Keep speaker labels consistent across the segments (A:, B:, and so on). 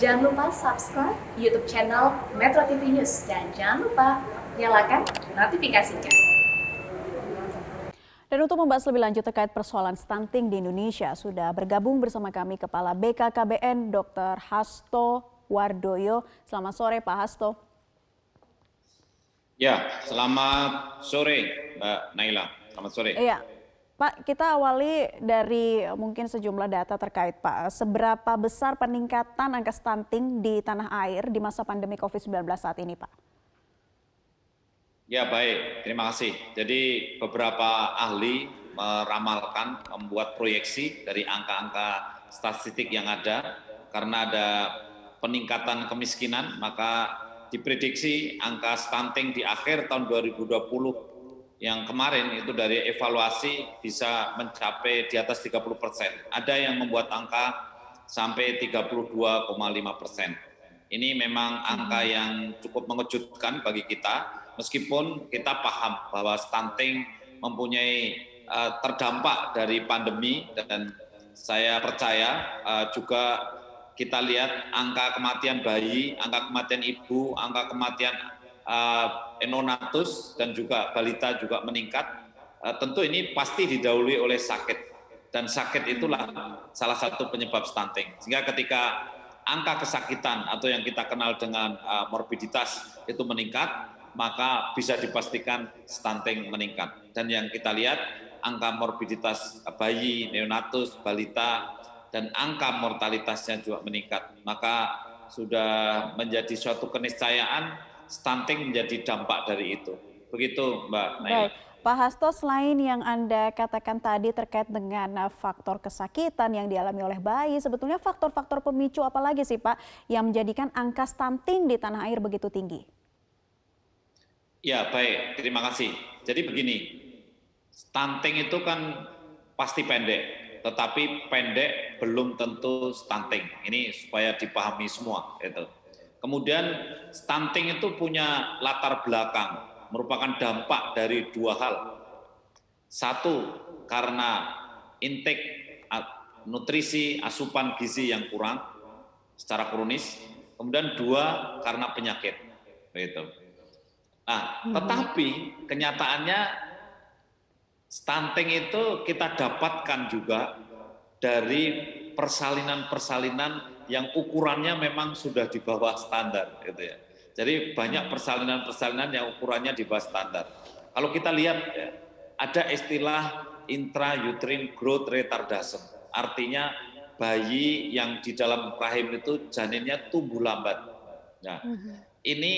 A: Jangan lupa subscribe YouTube channel Metro TV News dan jangan lupa nyalakan notifikasinya.
B: Dan untuk membahas lebih lanjut terkait persoalan stunting di Indonesia, sudah bergabung bersama kami Kepala BKKBN Dr. Hasto Wardoyo. Selamat sore Pak Hasto.
C: Ya, selamat sore Mbak Naila. Selamat sore.
B: Iya, Pak, kita awali dari mungkin sejumlah data terkait Pak. Seberapa besar peningkatan angka stunting di tanah air di masa pandemi COVID-19 saat ini Pak?
C: Ya baik, terima kasih. Jadi beberapa ahli meramalkan, membuat proyeksi dari angka-angka statistik yang ada. Karena ada peningkatan kemiskinan, maka diprediksi angka stunting di akhir tahun 2020 yang kemarin itu dari evaluasi bisa mencapai di atas 30%. Ada yang membuat angka sampai 32,5%. Ini memang angka yang cukup mengejutkan bagi kita. Meskipun kita paham bahwa stunting mempunyai terdampak dari pandemi dan saya percaya juga kita lihat angka kematian bayi, angka kematian ibu, angka kematian neonatus dan juga balita juga meningkat. Tentu ini pasti didahului oleh sakit dan sakit itulah salah satu penyebab stunting. Sehingga ketika angka kesakitan atau yang kita kenal dengan morbiditas itu meningkat, maka bisa dipastikan stunting meningkat. Dan yang kita lihat angka morbiditas bayi, neonatus, balita, dan angka mortalitasnya juga meningkat. Maka sudah menjadi suatu keniscayaan stunting menjadi dampak dari itu. Begitu Mbak Naila.
B: Baik. Pak Hasto, selain yang Anda katakan tadi terkait dengan faktor kesakitan yang dialami oleh bayi, sebetulnya faktor-faktor pemicu apa lagi sih Pak yang menjadikan angka stunting di tanah air begitu tinggi?
C: Ya baik, terima kasih. Jadi begini, stunting itu kan pasti pendek, tetapi pendek belum tentu stunting. Ini supaya dipahami semua. Itu. Kemudian stunting itu punya latar belakang, merupakan dampak dari dua hal. Satu, karena intake nutrisi, asupan gizi yang kurang secara kronis. Kemudian dua, karena penyakit. Gitu. Nah, tetapi kenyataannya stunting itu kita dapatkan juga dari persalinan-persalinan yang ukurannya memang sudah di bawah standar, gitu ya. Jadi banyak persalinan-persalinan yang ukurannya di bawah standar. Kalau kita lihat, ya, ada istilah intrauterine growth retardation, artinya bayi yang di dalam rahim itu janinnya tumbuh lambat. Nah, ini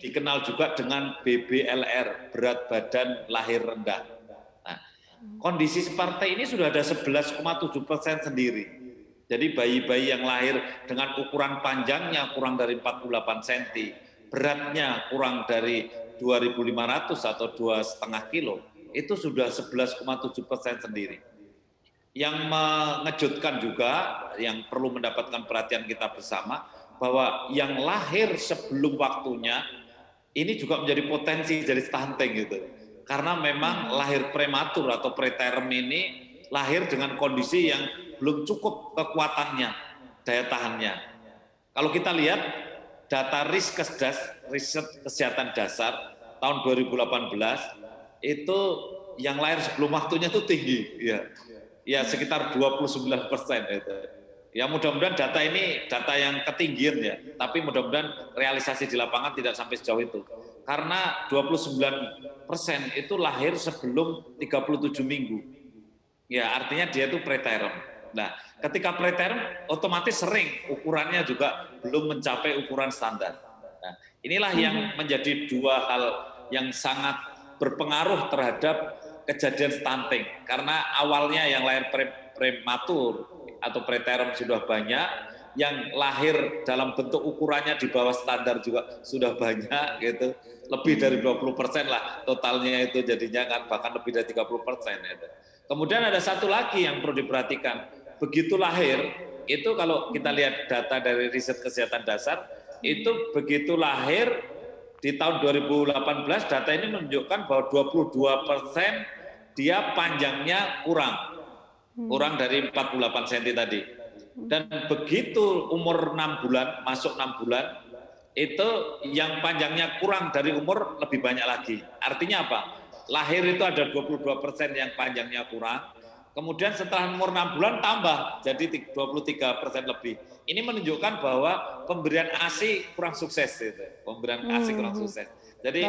C: dikenal juga dengan BBLR, berat badan lahir rendah. Nah, kondisi seperti ini sudah ada 11,7% sendiri. Jadi bayi-bayi yang lahir dengan ukuran panjangnya kurang dari 48 cm, beratnya kurang dari 2.500 atau 2,5 kilo, itu sudah 11,7% sendiri. Yang mengejutkan juga, yang perlu mendapatkan perhatian kita bersama, bahwa yang lahir sebelum waktunya ini juga menjadi potensi jadi stunting gitu. Karena memang lahir prematur atau preterm ini lahir dengan kondisi yang belum cukup kekuatannya, daya tahannya. Kalau kita lihat data Riskesdas, riset kesehatan dasar tahun 2018 itu yang lahir sebelum waktunya itu tinggi, ya sekitar 29% itu. Ya mudah-mudahan data ini data yang ketinggian ya, tapi mudah-mudahan realisasi di lapangan tidak sampai sejauh itu. Karena 29% itu lahir sebelum 37 minggu. Ya artinya dia itu preterm. Nah ketika preterm otomatis sering ukurannya juga belum mencapai ukuran standar. Nah inilah yang menjadi dua hal yang sangat berpengaruh terhadap kejadian stunting. Karena awalnya yang lahir prematur atau preterm sudah banyak, yang lahir dalam bentuk ukurannya di bawah standar juga sudah banyak, gitu. Lebih dari 20% lah totalnya itu jadinya kan, bahkan lebih dari 30%. Gitu. Kemudian ada satu lagi yang perlu diperhatikan, begitu lahir, itu kalau kita lihat data dari riset kesehatan dasar, itu begitu lahir di tahun 2018 data ini menunjukkan bahwa 22% dia panjangnya kurang dari 48 cm tadi. Dan begitu umur 6 bulan, masuk 6 bulan, itu yang panjangnya kurang dari umur lebih banyak lagi. Artinya apa? Lahir itu ada 22% yang panjangnya kurang, kemudian setelah umur 6 bulan tambah, jadi 23% lebih. Ini menunjukkan bahwa pemberian ASI kurang sukses. Gitu. Pemberian ASI kurang sukses. Jadi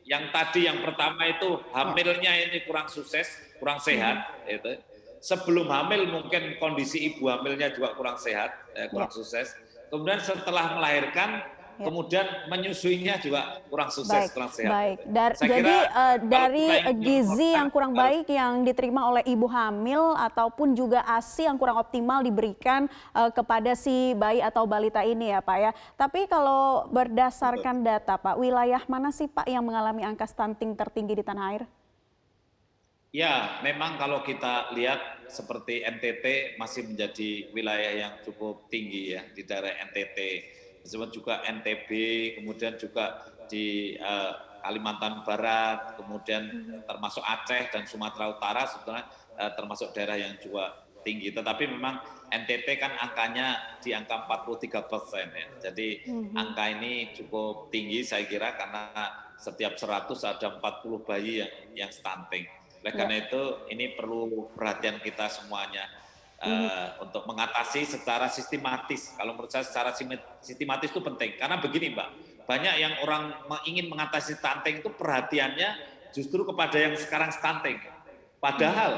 C: yang tadi yang pertama itu hamilnya ini kurang sukses, kurang sehat. Gitu. Sebelum hamil mungkin kondisi ibu hamilnya juga kurang sehat, kurang sukses. Kemudian setelah melahirkan, kemudian menyusuinya juga kurang sukses, kurang sehat.
B: Baik. Jadi dari gizi yang kurang baik yang diterima oleh ibu hamil ataupun juga ASI yang kurang optimal diberikan kepada si bayi atau balita ini ya Pak ya. Tapi kalau berdasarkan data Pak, wilayah mana sih Pak yang mengalami angka stunting tertinggi di tanah air?
C: Ya, memang kalau kita lihat seperti NTT masih menjadi wilayah yang cukup tinggi ya di daerah NTT. Disebut juga NTB, kemudian juga di Kalimantan Barat, kemudian termasuk Aceh dan Sumatera Utara sebetulnya termasuk daerah yang juga tinggi. Tetapi memang NTT kan angkanya di angka 43% ya. Jadi angka ini cukup tinggi saya kira karena setiap 100 ada 40 bayi yang stunting. Oleh karena itu ini perlu perhatian kita semuanya untuk mengatasi secara sistematis. Kalau menurut saya secara sistematis itu penting. Karena begini Mbak, banyak yang orang ingin mengatasi stunting itu perhatiannya justru kepada yang sekarang stunting. Padahal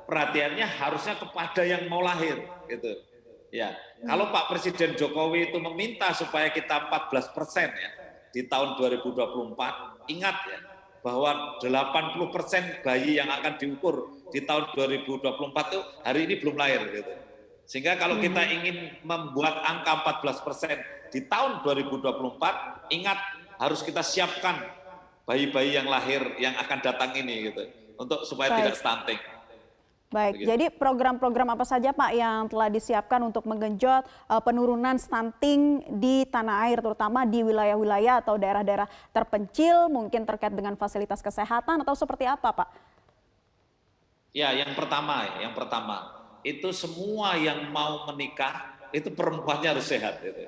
C: perhatiannya harusnya kepada yang mau lahir. Gitu. Ya, kalau Pak Presiden Jokowi itu meminta supaya kita 14% ya di tahun 2024, ingat ya, bahwa 80% bayi yang akan diukur di tahun 2024 itu hari ini belum lahir gitu. Sehingga kalau kita ingin membuat angka 14% di tahun 2024, ingat harus kita siapkan bayi-bayi yang lahir yang akan datang ini gitu untuk supaya tidak stunting.
B: Baik,
C: begitu.
B: Jadi program-program apa saja Pak yang telah disiapkan untuk menggenjot penurunan stunting di tanah air, terutama di wilayah-wilayah atau daerah-daerah terpencil, mungkin terkait dengan fasilitas kesehatan atau seperti apa Pak?
C: Ya, yang pertama itu semua yang mau menikah itu perempuannya harus sehat. Gitu.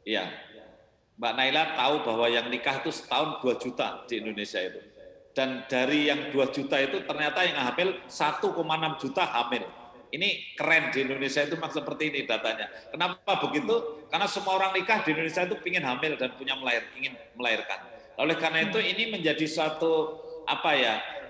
C: Ya, Mbak Naila tahu bahwa yang nikah itu setahun 2 juta di Indonesia itu. Dan dari yang 2 juta itu ternyata yang hamil 1,6 juta hamil. Ini keren di Indonesia itu memang seperti ini datanya. Kenapa begitu? Karena semua orang nikah di Indonesia itu ingin hamil dan ingin melahirkan. Oleh karena itu ini menjadi suatu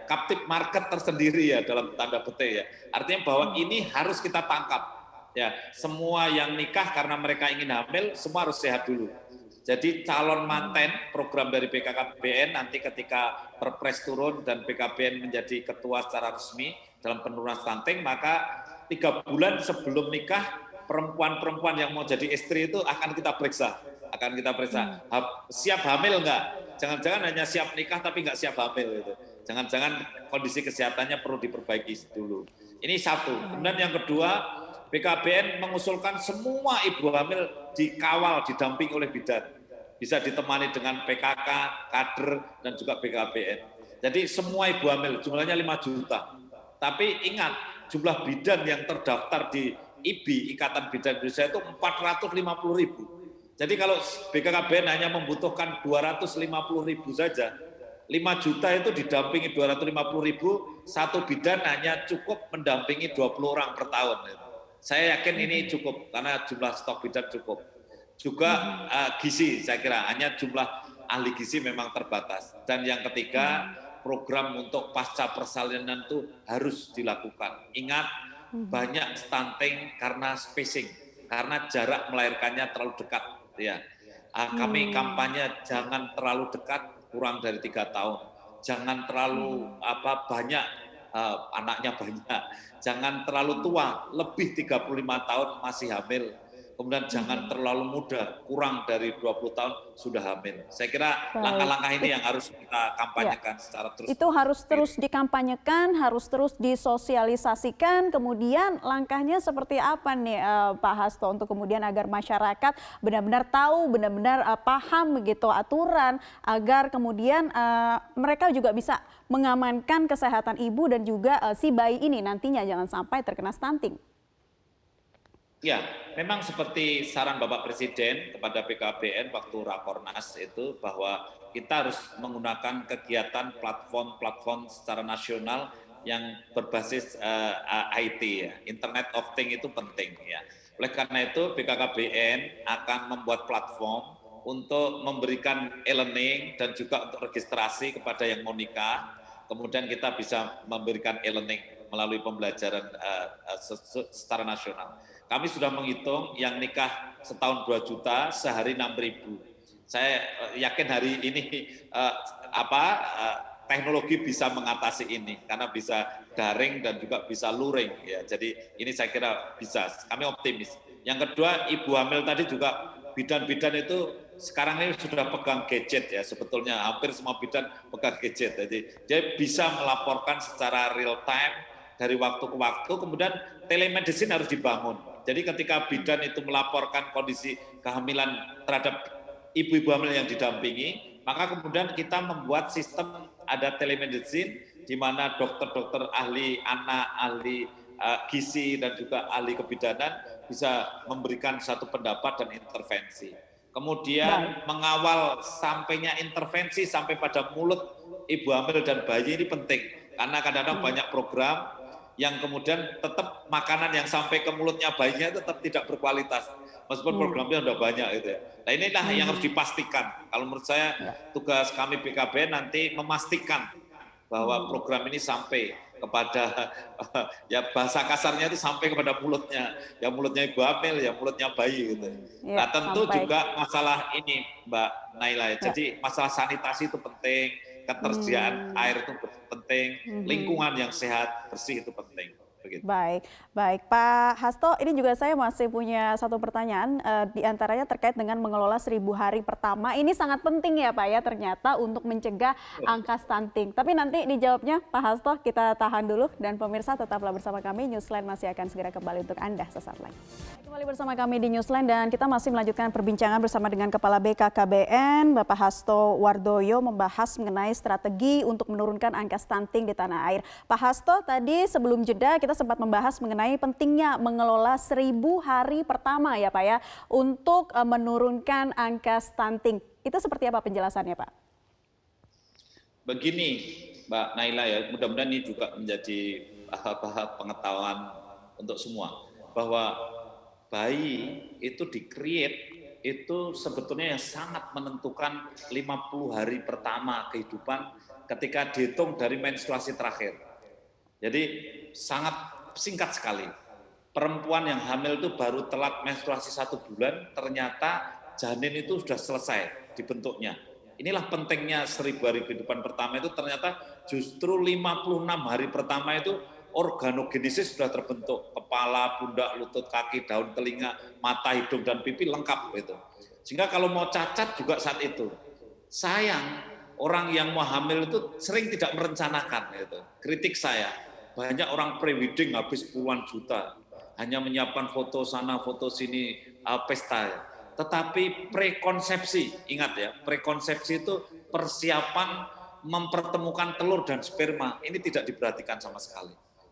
C: captive market tersendiri ya dalam tanda petik ya. Artinya bahwa ini harus kita tangkap. Ya, semua yang nikah karena mereka ingin hamil semua harus sehat dulu. Jadi calon manten program dari BKKBN nanti ketika Perpres turun dan BKBN menjadi ketua secara resmi dalam penurunan stunting, maka 3 bulan sebelum nikah perempuan-perempuan yang mau jadi istri itu akan kita periksa. Siap hamil enggak? Jangan-jangan hanya siap nikah tapi enggak siap hamil gitu. Jangan-jangan kondisi kesehatannya perlu diperbaiki dulu. Ini satu. Kemudian yang kedua, BKBN mengusulkan semua ibu hamil dikawal, didampingi oleh bidan. Bisa ditemani dengan PKK, kader, dan juga BKBN. Jadi semua ibu hamil, jumlahnya 5 juta. Tapi ingat, jumlah bidan yang terdaftar di IBI, Ikatan Bidan Indonesia itu 450 ribu. Jadi kalau BKKBN hanya membutuhkan 250 ribu saja, 5 juta itu didampingi 250 ribu, satu bidan hanya cukup mendampingi 20 orang per tahun. Saya yakin ini cukup karena jumlah stok bidan cukup. Juga gizi, saya kira hanya jumlah ahli gizi memang terbatas. Dan yang ketiga, program untuk pasca persalinan itu harus dilakukan. Ingat, banyak stunting karena spacing, karena jarak melahirkannya terlalu dekat. Ya, kami kampanye jangan terlalu dekat, kurang dari 3 tahun. Jangan terlalu banyak anaknya banyak. Jangan terlalu tua, lebih 35 tahun masih hamil. Kemudian jangan terlalu muda, kurang dari 20 tahun sudah hamil. Saya kira langkah-langkah ini yang harus kita kampanyekan secara terus.
B: Itu harus terus dikampanyekan, harus terus disosialisasikan. Kemudian langkahnya seperti apa nih Pak Hasto untuk kemudian agar masyarakat benar-benar tahu, benar-benar paham begitu aturan agar kemudian mereka juga bisa mengamankan kesehatan ibu dan juga si bayi ini nantinya jangan sampai terkena stunting.
C: Ya, memang seperti saran Bapak Presiden kepada BKBN waktu Rakornas itu bahwa kita harus menggunakan kegiatan platform-platform secara nasional yang berbasis IT ya, Internet of Things itu penting ya. Oleh karena itu BKKBN akan membuat platform untuk memberikan e-learning dan juga untuk registrasi kepada yang mau nikah. Kemudian kita bisa memberikan e-learning melalui pembelajaran secara nasional. Kami sudah menghitung yang nikah setahun 2 juta, sehari 6.000. Saya yakin hari ini teknologi bisa mengatasi ini karena bisa daring dan juga bisa luring ya. Jadi ini saya kira bisa. Kami optimis. Yang kedua, ibu hamil tadi juga bidan-bidan itu sekarang ini sudah pegang gadget ya, sebetulnya hampir semua bidan pegang gadget. Jadi dia bisa melaporkan secara real time dari waktu ke waktu, kemudian telemedicine harus dibangun. Jadi ketika bidan itu melaporkan kondisi kehamilan terhadap ibu-ibu hamil yang didampingi, maka kemudian kita membuat sistem ada telemedicine di mana dokter-dokter ahli anak, ahli gizi dan juga ahli kebidanan bisa memberikan satu pendapat dan intervensi. Kemudian mengawal sampainya intervensi sampai pada mulut ibu hamil dan bayi ini penting karena kadang-kadang banyak program yang kemudian tetap makanan yang sampai ke mulutnya bayinya tetap tidak berkualitas. Meskipun programnya sudah banyak gitu ya. Nah inilah yang harus dipastikan. Kalau menurut saya tugas kami BKBN nanti memastikan bahwa program ini sampai kepada ya bahasa kasarnya itu sampai kepada mulutnya, ya mulutnya ibu hamil, ya mulutnya bayi gitu. Nah tentu juga masalah ini Mbak Naila. Jadi masalah sanitasi itu penting. Ketersediaan air itu penting, lingkungan yang sehat, bersih itu penting. Begitu.
B: Baik Pak Hasto, ini juga saya masih punya satu pertanyaan, diantaranya terkait dengan mengelola 1000 hari pertama. Ini sangat penting ya Pak ya ternyata untuk mencegah angka stunting. Tapi nanti dijawabnya Pak Hasto, kita tahan dulu dan pemirsa tetaplah bersama kami. Newsline masih akan segera kembali untuk Anda sesaat lagi. Kembali bersama kami di Newsline dan kita masih melanjutkan perbincangan bersama dengan Kepala BKKBN Bapak Hasto Wardoyo membahas mengenai strategi untuk menurunkan angka stunting di tanah air. Pak Hasto, tadi sebelum jeda kita sempat membahas mengenai pentingnya mengelola 1000 hari pertama ya Pak ya untuk menurunkan angka stunting. Itu seperti apa penjelasannya Pak?
C: Begini Mbak Naila ya, mudah-mudahan ini juga menjadi pengetahuan untuk semua bahwa bayi itu di-create itu sebetulnya yang sangat menentukan 50 hari pertama kehidupan ketika dihitung dari menstruasi terakhir. Jadi sangat singkat sekali. Perempuan yang hamil itu baru telat menstruasi 1 bulan, ternyata janin itu sudah selesai dibentuknya. Inilah pentingnya 1000 hari kehidupan pertama itu ternyata justru 56 hari pertama itu organogenesis sudah terbentuk. Kepala, pundak, lutut, kaki, daun, telinga, mata, hidung, dan pipi lengkap gitu. Sehingga kalau mau cacat juga saat itu. Sayang, orang yang mau hamil itu sering tidak merencanakan gitu. Kritik saya, banyak orang pre-wedding habis puluhan juta, hanya menyiapkan foto sana, foto sini, pesta. Tetapi prekonsepsi, ingat ya, prekonsepsi itu persiapan mempertemukan telur dan sperma, ini tidak diperhatikan sama sekali.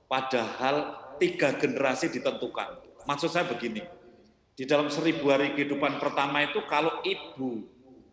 C: Padahal 3 generasi ditentukan. Maksud saya begini, di dalam 1000 hari kehidupan pertama itu kalau ibu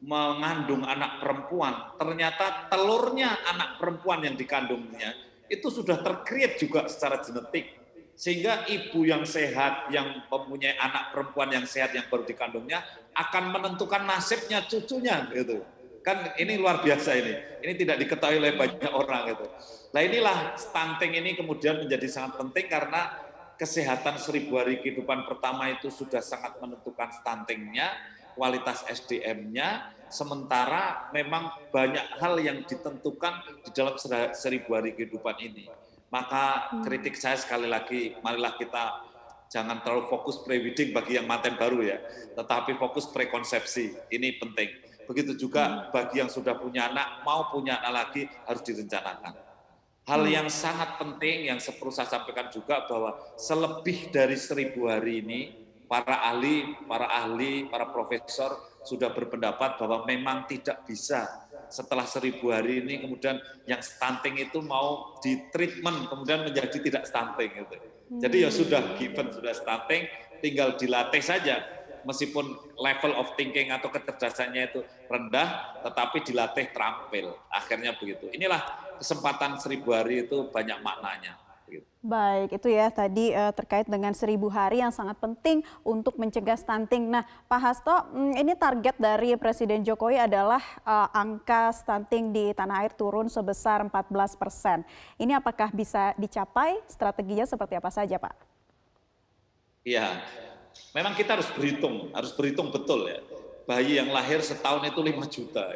C: mengandung anak perempuan, ternyata telurnya anak perempuan yang dikandungnya itu sudah tercreate juga secara genetik. Sehingga ibu yang sehat, yang mempunyai anak perempuan yang sehat yang baru dikandungnya akan menentukan nasibnya cucunya gitu. Kan ini luar biasa ini. Ini tidak diketahui oleh banyak orang gitu. Nah inilah stunting ini kemudian menjadi sangat penting karena kesehatan 1000 hari kehidupan pertama itu sudah sangat menentukan stuntingnya, kualitas SDM-nya, sementara memang banyak hal yang ditentukan di dalam 1000 hari kehidupan ini. Maka kritik saya sekali lagi, marilah kita jangan terlalu fokus pre-wedding bagi yang manten baru ya, tetapi fokus prekonsepsi, ini penting. Begitu juga bagi yang sudah punya anak, mau punya anak lagi harus direncanakan. Hal yang sangat penting yang perlu saya sampaikan juga bahwa selebih dari 1000 hari ini, para ahli, para profesor sudah berpendapat bahwa memang tidak bisa setelah 1000 hari ini kemudian yang stunting itu mau di treatment kemudian menjadi tidak stunting gitu. Jadi ya sudah given sudah stunting, tinggal dilatih saja. Meskipun level of thinking atau kecerdasannya itu rendah, tetapi dilatih terampil. Akhirnya begitu. Inilah kesempatan 1000 hari itu banyak maknanya.
B: Baik, itu ya tadi terkait dengan 1000 hari yang sangat penting untuk mencegah stunting. Nah, Pak Hasto, ini target dari Presiden Jokowi adalah angka stunting di tanah air turun sebesar 14%. Ini apakah bisa dicapai? Strateginya seperti apa saja, Pak?
C: Iya, memang kita harus berhitung betul ya. Bayi yang lahir setahun itu 5 juta.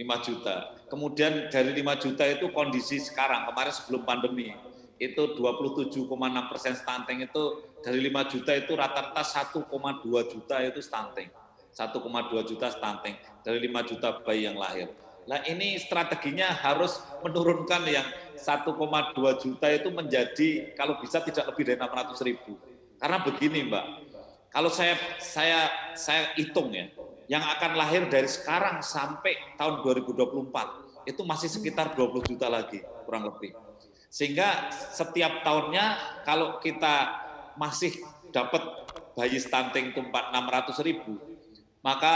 C: 5 juta. Kemudian dari 5 juta itu kondisi sekarang, kemarin sebelum pandemi, itu 27,6% stunting itu dari 5 juta itu rata-rata 1,2 juta itu stunting. 1,2 juta stunting dari 5 juta bayi yang lahir. Nah ini strateginya harus menurunkan yang 1,2 juta itu menjadi kalau bisa tidak lebih dari 600.000. Karena begini Mbak, kalau saya hitung ya, yang akan lahir dari sekarang sampai tahun 2024 itu masih sekitar 20 juta lagi kurang lebih. Sehingga setiap tahunnya kalau kita masih dapat bayi stunting itu 600.000, maka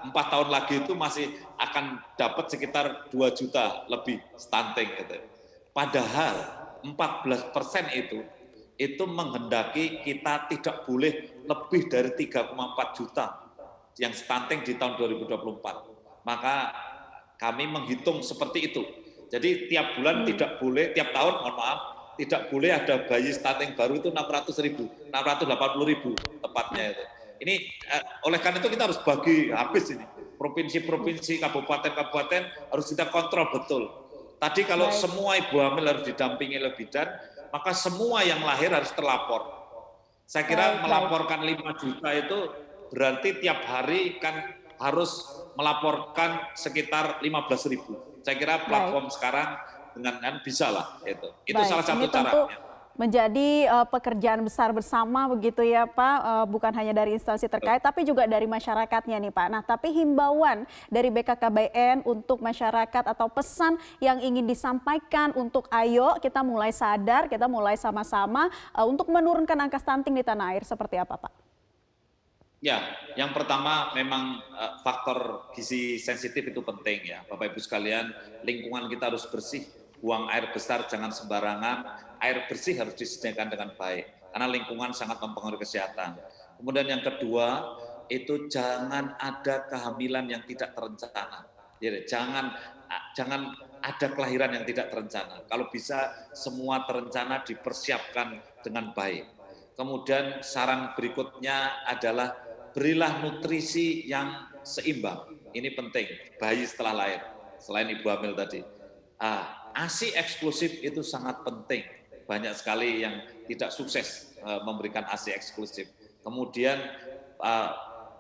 C: 4 tahun lagi itu masih akan dapat sekitar 2 juta lebih stunting gitu. Padahal 14% itu menghendaki kita tidak boleh lebih dari 3,4 juta yang stunting di tahun 2024. Maka kami menghitung seperti itu. Jadi tiap bulan tidak boleh, tiap tahun mohon maaf, tidak boleh ada bayi stunting baru itu 600.000, 680.000 tepatnya itu. Ini oleh karena itu kita harus bagi habis ini. Provinsi-provinsi, kabupaten-kabupaten harus kita kontrol betul. Tadi kalau semua ibu hamil harus didampingi oleh bidan, maka semua yang lahir harus terlapor. Saya kira melaporkan 5 juta itu berarti tiap hari kan harus melaporkan sekitar 15.000. Saya kira platform sekarang dengan bisa lah itu. Itu salah satu caranya.
B: Menjadi pekerjaan besar bersama begitu ya Pak, bukan hanya dari instansi terkait tapi juga dari masyarakatnya nih Pak. Nah tapi himbauan dari BKKBN untuk masyarakat atau pesan yang ingin disampaikan untuk ayo kita mulai sadar, kita mulai sama-sama untuk menurunkan angka stunting di tanah air seperti apa Pak?
C: Ya, yang pertama memang faktor gizi sensitif itu penting ya Bapak Ibu sekalian, lingkungan kita harus bersih. Buang air besar jangan sembarangan, air bersih harus disediakan dengan baik, karena lingkungan sangat mempengaruhi kesehatan. Kemudian yang kedua, itu jangan ada kehamilan yang tidak terencana. Jadi, jangan ada kelahiran yang tidak terencana. Kalau bisa semua terencana dipersiapkan dengan baik. Kemudian saran berikutnya adalah berilah nutrisi yang seimbang. Ini penting, bayi setelah lahir, selain ibu hamil tadi. ASI eksklusif itu sangat penting. Banyak sekali yang tidak sukses memberikan ASI eksklusif. Kemudian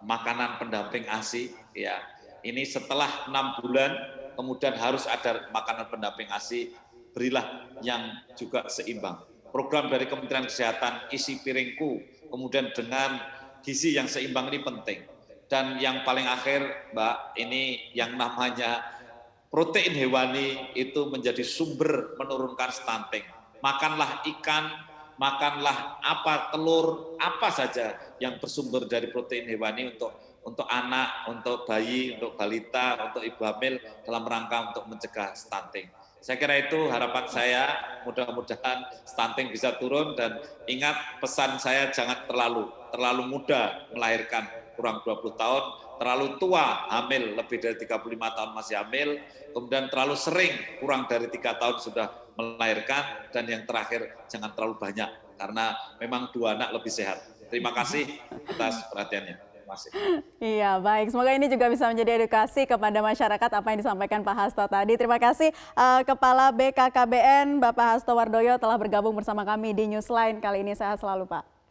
C: makanan pendamping ASI, ya ini setelah 6 bulan, kemudian harus ada makanan pendamping ASI, berilah yang juga seimbang. Program dari Kementerian Kesehatan, Isi Piringku, kemudian dengan gizi yang seimbang ini penting. Dan yang paling akhir, Mbak, ini yang namanya protein hewani itu menjadi sumber menurunkan stunting. Makanlah ikan, makanlah telur, apa saja yang bersumber dari protein hewani untuk anak, untuk bayi, untuk balita, untuk ibu hamil dalam rangka untuk mencegah stunting. Saya kira itu harapan saya, mudah-mudahan stunting bisa turun dan ingat pesan saya jangan terlalu muda melahirkan, kurang 20 tahun, terlalu tua hamil, lebih dari 35 tahun masih hamil, kemudian terlalu sering, kurang dari 3 tahun sudah melahirkan, dan yang terakhir jangan terlalu banyak, karena memang 2 anak lebih sehat. Terima kasih atas perhatiannya.
B: Iya baik, semoga ini juga bisa menjadi edukasi kepada masyarakat apa yang disampaikan Pak Hasto tadi. Terima kasih Kepala BKKBN Bapak Hasto Wardoyo telah bergabung bersama kami di Newsline kali ini. Sehat selalu Pak.